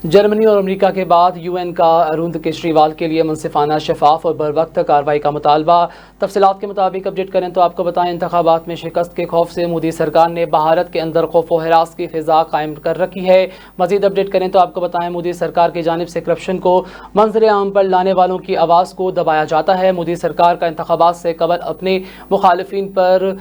جرمنی اور امریکہ کے بعد یو این کا اروند کیجریوال کے لیے منصفانہ، شفاف اور بروقت کارروائی کا مطالبہ۔ تفصیلات کے مطابق اپڈیٹ کریں تو آپ کو بتائیں، انتخابات میں شکست کے خوف سے مودی سرکار نے بھارت کے اندر خوف و ہراس کی فضا قائم کر رکھی ہے۔ مزید اپڈیٹ کریں تو آپ کو بتائیں، مودی سرکار کی جانب سے کرپشن کو منظر عام پر لانے والوں کی آواز کو دبایا جاتا ہے۔ مودی سرکار کا انتخابات سے قبل اپنے مخالفین پر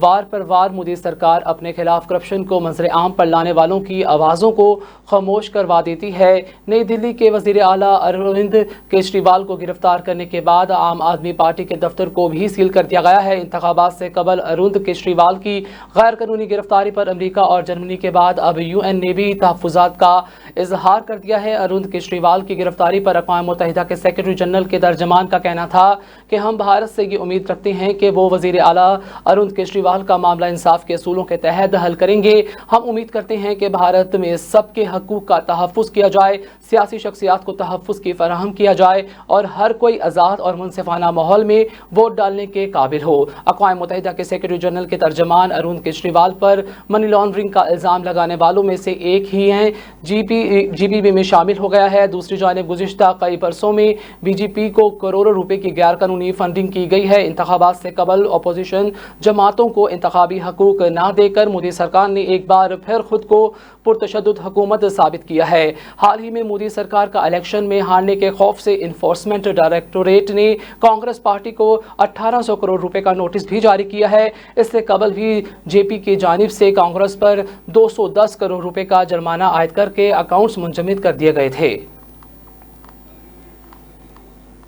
وار پر وار مودی سرکار اپنے خلاف کرپشن کو منظر عام پر لانے والوں کی آوازوں کو خاموش کروا دیتی ہے۔ نئی دہلی کے وزیر اعلیٰ اروند کیجریوال کو گرفتار کرنے کے بعد عام آدمی پارٹی کے دفتر کو بھی سیل کر دیا گیا ہے۔ انتخابات سے قبل اروند کیجریوال کی غیر قانونی گرفتاری پر امریکہ اور جرمنی کے بعد اب یو این نے بھی تحفظات کا اظہار کر دیا ہے۔ اروند کیجریوال کی گرفتاری پر اقوام متحدہ کے سیکرٹری جنرل کے ترجمان کا کہنا تھا کہ ہم بھارت سے یہ امید رکھتے ہیں کہ وہ وزیر اعلیٰ اروند کیجریوال کا معاملہ انصاف کے اصولوں کے تحت حل کریں گے۔ ہم امید کرتے ہیں کہ بھارت میں سب کے حقوق کا تحفظ کیا جائے، سیاسی شخصیات کو تحفظ کی فراہم کیا جائے اور ہر کوئی آزاد اور منصفانہ ماحول میں ووٹ ڈالنے کے قابل ہو۔ اقوام متحدہ کے سیکرٹری جنرل کے ترجمان اروند کیجریوال پر منی لانڈرنگ کا الزام لگانے والوں میں سے ایک ہی ہیں، جی پی بی میں شامل ہو گیا ہے۔ دوسری جانب گزشتہ کئی برسوں میں بی جے پی کو کروڑوں روپے کی غیر قانونی فنڈنگ کی گئی ہے۔ انتخابات سے قبل اپوزیشن جماعتوں کو انتخابی حقوق نہ دے کر مودی سرکار نے ایک بار پھر خود کو پرتشدد حکومت ثابت کیا ہے۔ حال ہی میں مودی سرکار کا الیکشن میں ہارنے کے خوف سے انفورسمنٹ ڈائریکٹوریٹ نے کانگریس پارٹی کو 1800 کروڑ روپے کا نوٹس بھی جاری کیا ہے۔ اس سے قبل بھی جے پی کی جانب سے کانگریس پر 210 کروڑ روپے کا جرمانہ عائد کر کے اکاؤنٹس منجمد کر دیے گئے تھے۔